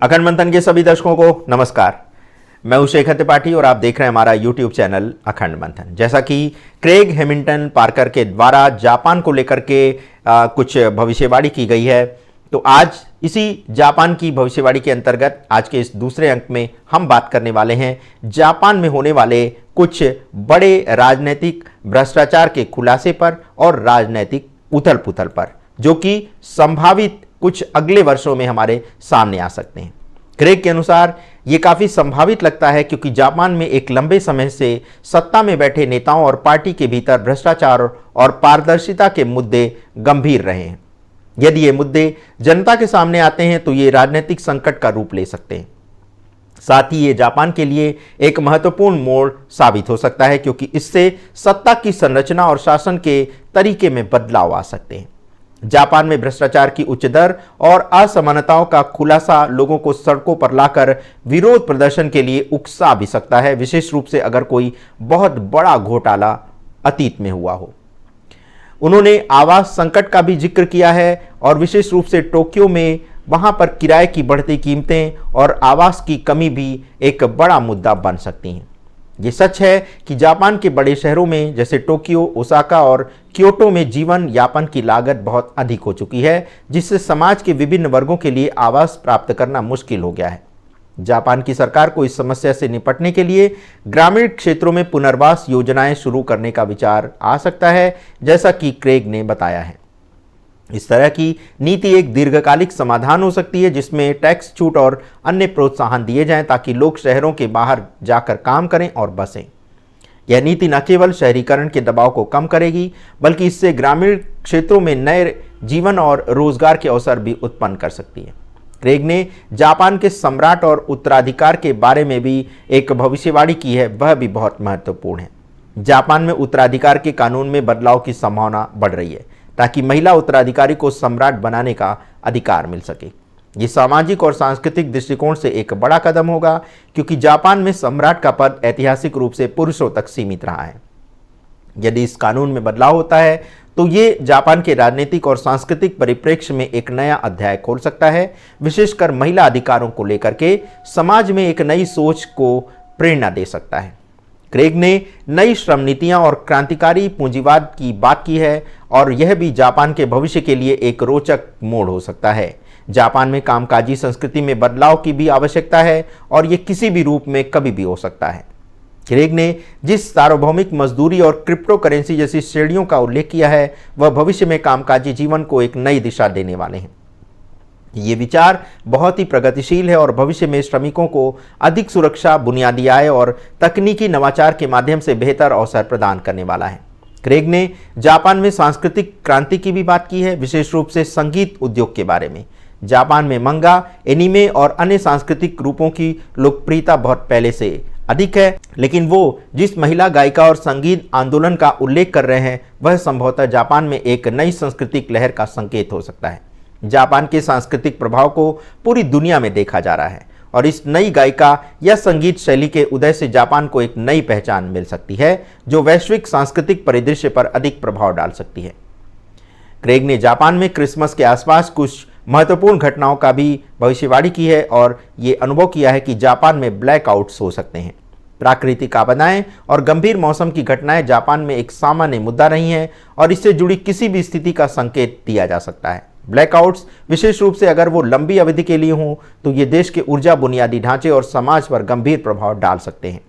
अखंड मंथन के सभी दर्शकों को नमस्कार। मैं हूं शेखर त्रिपाठी और आप देख रहे हैं हमारा YouTube चैनल अखंड मंथन। जैसा कि क्रेग हेमिल्टन पार्कर के द्वारा जापान को लेकर के कुछ भविष्यवाणी की गई है, तो आज इसी जापान की भविष्यवाणी के अंतर्गत आज के इस दूसरे अंक में हम बात करने वाले हैं जापान में होने वाले कुछ बड़े राजनीतिक भ्रष्टाचार के खुलासे पर और राजनीतिक उथल पुथल पर, जो कि संभावित कुछ अगले वर्षों में हमारे सामने आ सकते हैं। क्रेग के अनुसार ये काफ़ी संभावित लगता है क्योंकि जापान में एक लंबे समय से सत्ता में बैठे नेताओं और पार्टी के भीतर भ्रष्टाचार और पारदर्शिता के मुद्दे गंभीर रहे हैं। यदि ये मुद्दे जनता के सामने आते हैं तो ये राजनीतिक संकट का रूप ले सकते हैं। साथ ही ये जापान के लिए एक महत्वपूर्ण मोड़ साबित हो सकता है क्योंकि इससे सत्ता की संरचना और शासन के तरीके में बदलाव आ सकते हैं। जापान में भ्रष्टाचार की उच्च दर और असमानताओं का खुलासा लोगों को सड़कों पर लाकर विरोध प्रदर्शन के लिए उकसा भी सकता है, विशेष रूप से अगर कोई बहुत बड़ा घोटाला अतीत में हुआ हो। उन्होंने आवास संकट का भी जिक्र किया है और विशेष रूप से टोक्यो में वहां पर किराए की बढ़ती कीमतें और आवास की कमी भी एक बड़ा मुद्दा बन सकती हैं। ये सच है कि जापान के बड़े शहरों में जैसे टोक्यो, ओसाका और क्योटो में जीवन यापन की लागत बहुत अधिक हो चुकी है, जिससे समाज के विभिन्न वर्गों के लिए आवास प्राप्त करना मुश्किल हो गया है। जापान की सरकार को इस समस्या से निपटने के लिए ग्रामीण क्षेत्रों में पुनर्वास योजनाएं शुरू करने का विचार आ सकता है, जैसा कि क्रेग ने बताया है। इस तरह की नीति एक दीर्घकालिक समाधान हो सकती है जिसमें टैक्स छूट और अन्य प्रोत्साहन दिए जाएं ताकि लोग शहरों के बाहर जाकर काम करें और बसें। यह नीति न केवल शहरीकरण के दबाव को कम करेगी बल्कि इससे ग्रामीण क्षेत्रों में नए जीवन और रोजगार के अवसर भी उत्पन्न कर सकती है। क्रेग ने जापान के सम्राट और उत्तराधिकार के बारे में भी एक भविष्यवाणी की है, वह भी बहुत महत्वपूर्ण है। जापान में उत्तराधिकार के कानून में बदलाव की संभावना बढ़ रही है ताकि महिला उत्तराधिकारी को सम्राट बनाने का अधिकार मिल सके। ये सामाजिक और सांस्कृतिक दृष्टिकोण से एक बड़ा कदम होगा क्योंकि जापान में सम्राट का पद ऐतिहासिक रूप से पुरुषों तक सीमित रहा है। यदि इस कानून में बदलाव होता है तो ये जापान के राजनीतिक और सांस्कृतिक परिप्रेक्ष्य में एक नया अध्याय खोल सकता है, विशेषकर महिला अधिकारों को लेकर के समाज में एक नई सोच को प्रेरणा दे सकता है। क्रेग ने नई श्रम नीतियां और क्रांतिकारी पूंजीवाद की बात की है और यह भी जापान के भविष्य के लिए एक रोचक मोड़ हो सकता है। जापान में कामकाजी संस्कृति में बदलाव की भी आवश्यकता है और यह किसी भी रूप में कभी भी हो सकता है। क्रेग ने जिस सार्वभौमिक मजदूरी और क्रिप्टो करेंसी जैसी श्रेणियों का उल्लेख किया है वह भविष्य में कामकाजी जीवन को एक नई दिशा देने वाले हैं। ये विचार बहुत ही प्रगतिशील है और भविष्य में श्रमिकों को अधिक सुरक्षा, बुनियादी आय और तकनीकी नवाचार के माध्यम से बेहतर अवसर प्रदान करने वाला है। क्रेग ने जापान में सांस्कृतिक क्रांति की भी बात की है, विशेष रूप से संगीत उद्योग के बारे में। जापान में मंगा, एनीमे और अन्य सांस्कृतिक रूपों की लोकप्रियता बहुत पहले से अधिक है, लेकिन वो जिस महिला गायिका और संगीत आंदोलन का उल्लेख कर रहे हैं वह संभवतः जापान में एक नई सांस्कृतिक लहर का संकेत हो सकता है। जापान के सांस्कृतिक प्रभाव को पूरी दुनिया में देखा जा रहा है और इस नई गायिका या संगीत शैली के उदय से जापान को एक नई पहचान मिल सकती है जो वैश्विक सांस्कृतिक परिदृश्य पर अधिक प्रभाव डाल सकती है। क्रेग ने जापान में क्रिसमस के आसपास कुछ महत्वपूर्ण घटनाओं का भी भविष्यवाणी की है और ये अनुभव किया है कि जापान में ब्लैकआउट्स हो सकते हैं। प्राकृतिक आपदाएं और गंभीर मौसम की घटनाएं जापान में एक सामान्य मुद्दा रही हैं और इससे जुड़ी किसी भी स्थिति का संकेत दिया जा सकता है। ब्लैकआउट्स, विशेष रूप से अगर वो लंबी अवधि के लिए हों, तो ये देश के ऊर्जा बुनियादी ढांचे और समाज पर गंभीर प्रभाव डाल सकते हैं।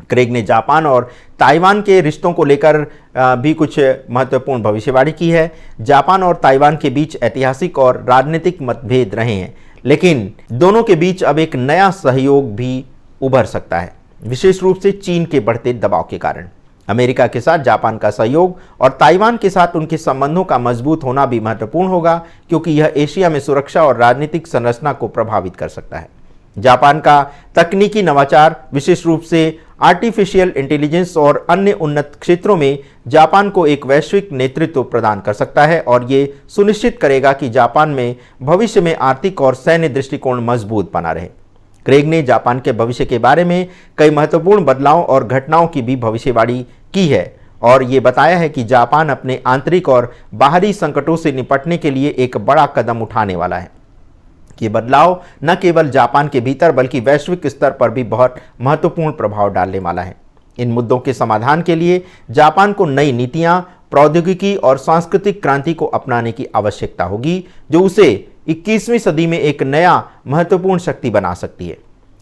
क्रेग ने जापान और ताइवान के रिश्तों को लेकर भी कुछ महत्वपूर्ण भविष्यवाणी की है। जापान और ताइवान के बीच ऐतिहासिक और राजनीतिक मतभेद रहे हैं, लेकिन दोनों के बीच अब एक नया सहयोग भी उभर सकता है, विशेष रूप से चीन के बढ़ते दबाव के कारण। अमेरिका के साथ जापान का सहयोग और ताइवान के साथ उनके संबंधों का मजबूत होना भी महत्वपूर्ण होगा क्योंकि यह एशिया में सुरक्षा और राजनीतिक संरचना को प्रभावित कर सकता है। जापान का तकनीकी नवाचार, विशेष रूप से आर्टिफिशियल इंटेलिजेंस और अन्य उन्नत क्षेत्रों में जापान को एक वैश्विक नेतृत्व प्रदान कर सकता है और ये सुनिश्चित करेगा कि जापान में भविष्य में आर्थिक और सैन्य दृष्टिकोण मजबूत बना रहे। क्रेग ने जापान के भविष्य के बारे में कई महत्वपूर्ण बदलावों और घटनाओं की भी भविष्यवाणी की है और ये बताया है कि जापान अपने आंतरिक और बाहरी संकटों से निपटने के लिए एक बड़ा कदम उठाने वाला है। ये बदलाव न केवल जापान के भीतर बल्कि वैश्विक स्तर पर भी बहुत महत्वपूर्ण प्रभाव डालने वाला है। इन मुद्दों के समाधान के लिए जापान को नई नीतियां, प्रौद्योगिकी और सांस्कृतिक क्रांति को अपनाने की आवश्यकता होगी, जो उसे 21वीं सदी में एक नया महत्वपूर्ण शक्ति बना सकती है।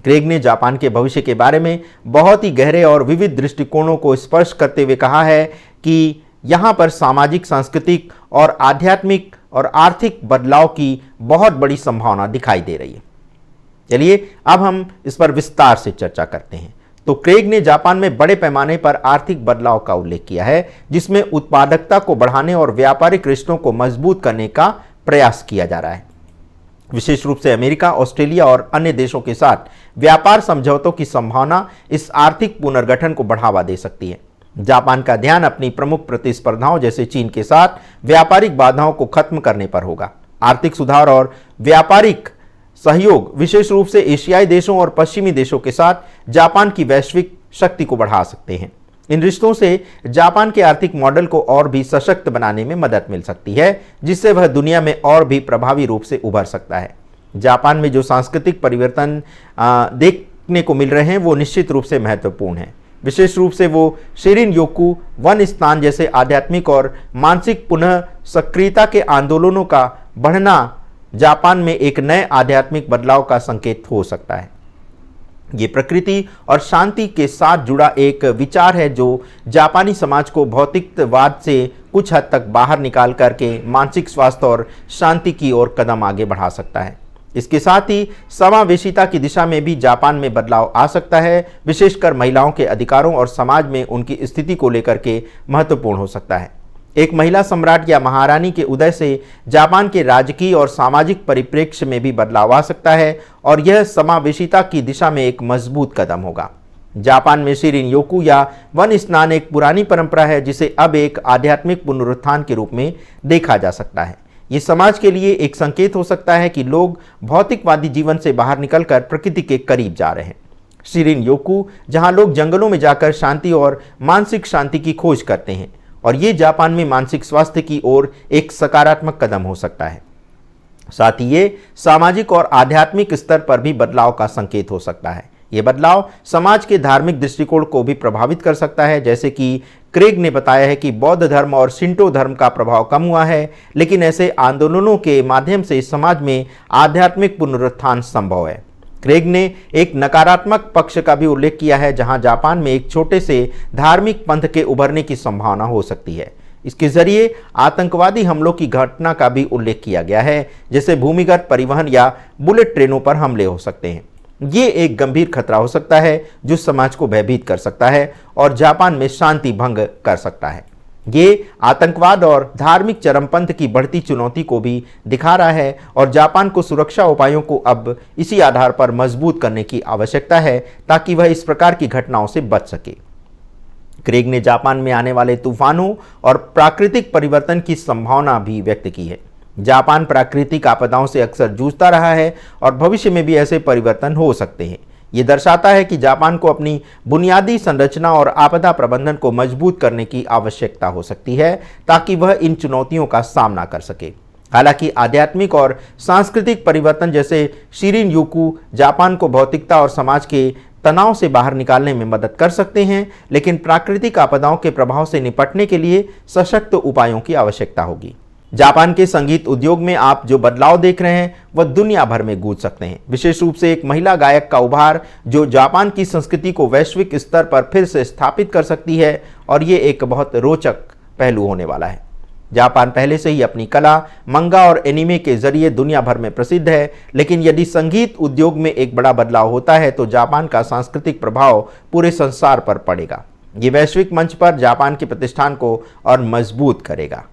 क्रेग ने जापान के भविष्य के बारे में बहुत ही गहरे और विविध दृष्टिकोणों को स्पर्श करते हुए कहा है कि यहाँ पर सामाजिक, सांस्कृतिक और आध्यात्मिक और आर्थिक बदलाव की बहुत बड़ी संभावना दिखाई दे रही है। चलिए अब हम इस पर विस्तार से चर्चा करते हैं। तो क्रेग ने जापान में बड़े पैमाने पर आर्थिक बदलाव का उल्लेख किया है, जिसमें उत्पादकता को बढ़ाने और व्यापारिक रिश्तों को मजबूत करने का प्रयास किया जा रहा है। विशेष रूप से अमेरिका, ऑस्ट्रेलिया और अन्य देशों के साथ व्यापार समझौतों की संभावना इस आर्थिक पुनर्गठन को बढ़ावा दे सकती है। जापान का ध्यान अपनी प्रमुख प्रतिस्पर्धाओं जैसे चीन के साथ व्यापारिक बाधाओं को खत्म करने पर होगा। आर्थिक सुधार और व्यापारिक सहयोग विशेष रूप से एशियाई देशों और पश्चिमी देशों के साथ जापान की वैश्विक शक्ति को बढ़ा सकते हैं। इन रिश्तों से जापान के आर्थिक मॉडल को और भी सशक्त बनाने में मदद मिल सकती है, जिससे वह दुनिया में और भी प्रभावी रूप से उभर सकता है। जापान में जो सांस्कृतिक परिवर्तन देखने को मिल रहे हैं वो निश्चित रूप से महत्वपूर्ण है। विशेष रूप से वो शिरिन योकू, वन स्थान जैसे आध्यात्मिक और मानसिक पुनः सक्रियता के आंदोलनों का बढ़ना जापान में एक नए आध्यात्मिक बदलाव का संकेत हो सकता है। ये प्रकृति और शांति के साथ जुड़ा एक विचार है जो जापानी समाज को भौतिकवाद से कुछ हद तक बाहर निकाल करके मानसिक स्वास्थ्य और शांति की ओर कदम आगे बढ़ा सकता है। इसके साथ ही समावेशिता की दिशा में भी जापान में बदलाव आ सकता है, विशेषकर महिलाओं के अधिकारों और समाज में उनकी स्थिति को लेकर के महत्वपूर्ण हो सकता है। एक महिला सम्राट या महारानी के उदय से जापान के राजकीय और सामाजिक परिप्रेक्ष्य में भी बदलाव आ सकता है और यह समावेशिता की दिशा में एक मजबूत कदम होगा। जापान में शिरिन योकू या वन स्नान एक पुरानी परंपरा है, जिसे अब एक आध्यात्मिक पुनरुत्थान के रूप में देखा जा सकता है। ये समाज के लिए एक संकेत हो सकता है कि लोग भौतिकवादी जीवन से बाहर निकलकर प्रकृति के करीब जा रहे हैं। शिरिन योकू, जहां लोग जंगलों में जाकर शांति और मानसिक शांति की खोज करते हैं, और ये जापान में मानसिक स्वास्थ्य की ओर एक सकारात्मक कदम हो सकता है। साथ ही ये सामाजिक और आध्यात्मिक स्तर पर भी बदलाव का संकेत हो सकता है। ये बदलाव समाज के धार्मिक दृष्टिकोण को भी प्रभावित कर सकता है, जैसे कि क्रेग ने बताया है कि बौद्ध धर्म और शिंटो धर्म का प्रभाव कम हुआ है, लेकिन ऐसे आंदोलनों के माध्यम से समाज में आध्यात्मिक पुनरुत्थान संभव है। क्रेग ने एक नकारात्मक पक्ष का भी उल्लेख किया है, जहां जापान में एक छोटे से धार्मिक पंथ के उभरने की संभावना हो सकती है। इसके जरिए आतंकवादी हमलों की घटना का भी उल्लेख किया गया है, जैसे भूमिगत परिवहन या बुलेट ट्रेनों पर हमले हो सकते हैं। ये एक गंभीर खतरा हो सकता है जो समाज को भयभीत कर सकता है और जापान में शांति भंग कर सकता है। ये आतंकवाद और धार्मिक चरमपंथ की बढ़ती चुनौती को भी दिखा रहा है और जापान को सुरक्षा उपायों को अब इसी आधार पर मजबूत करने की आवश्यकता है ताकि वह इस प्रकार की घटनाओं से बच सके। क्रेग ने जापान में आने वाले तूफानों और प्राकृतिक परिवर्तन की संभावना भी व्यक्त की है। जापान प्राकृतिक आपदाओं से अक्सर जूझता रहा है और भविष्य में भी ऐसे परिवर्तन हो सकते हैं। ये दर्शाता है कि जापान को अपनी बुनियादी संरचना और आपदा प्रबंधन को मजबूत करने की आवश्यकता हो सकती है ताकि वह इन चुनौतियों का सामना कर सके। हालांकि आध्यात्मिक और सांस्कृतिक परिवर्तन जैसे शिरिन योकू जापान को भौतिकता और समाज के तनाव से बाहर निकालने में मदद कर सकते हैं, लेकिन प्राकृतिक आपदाओं के प्रभाव से निपटने के लिए सशक्त उपायों की आवश्यकता होगी। जापान के संगीत उद्योग में आप जो बदलाव देख रहे हैं वह दुनिया भर में गूंज सकते हैं। विशेष रूप से एक महिला गायक का उभार जो जापान की संस्कृति को वैश्विक स्तर पर फिर से स्थापित कर सकती है, और ये एक बहुत रोचक पहलू होने वाला है। जापान पहले से ही अपनी कला, मंगा और एनीमे के जरिए दुनिया भर में प्रसिद्ध है, लेकिन यदि संगीत उद्योग में एक बड़ा बदलाव होता है तो जापान का सांस्कृतिक प्रभाव पूरे संसार पर पड़ेगा। ये वैश्विक मंच पर जापान के प्रतिष्ठान को और मजबूत करेगा।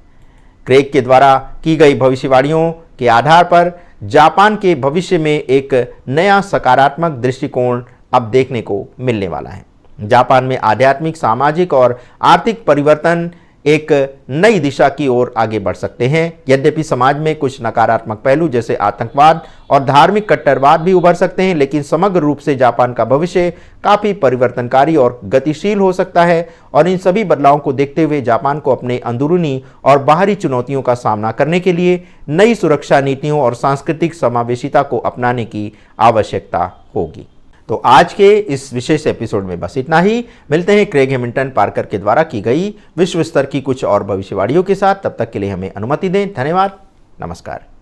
क्रेग के द्वारा की गई भविष्यवाणियों के आधार पर जापान के भविष्य में एक नया सकारात्मक दृष्टिकोण अब देखने को मिलने वाला है। जापान में आध्यात्मिक, सामाजिक और आर्थिक परिवर्तन एक नई दिशा की ओर आगे बढ़ सकते हैं। यद्यपि समाज में कुछ नकारात्मक पहलू जैसे आतंकवाद और धार्मिक कट्टरवाद भी उभर सकते हैं, लेकिन समग्र रूप से जापान का भविष्य काफी परिवर्तनकारी और गतिशील हो सकता है। और इन सभी बदलावों को देखते हुए जापान को अपने अंदरूनी और बाहरी चुनौतियों का सामना करने के लिए नई सुरक्षा नीतियों और सांस्कृतिक समावेशिता को अपनाने की आवश्यकता होगी। तो आज के इस विशेष एपिसोड में बस इतना ही। मिलते हैं क्रेग हैमिल्टन पार्कर के द्वारा की गई विश्व स्तर की कुछ और भविष्यवाणियों के साथ। तब तक के लिए हमें अनुमति दें। धन्यवाद। नमस्कार।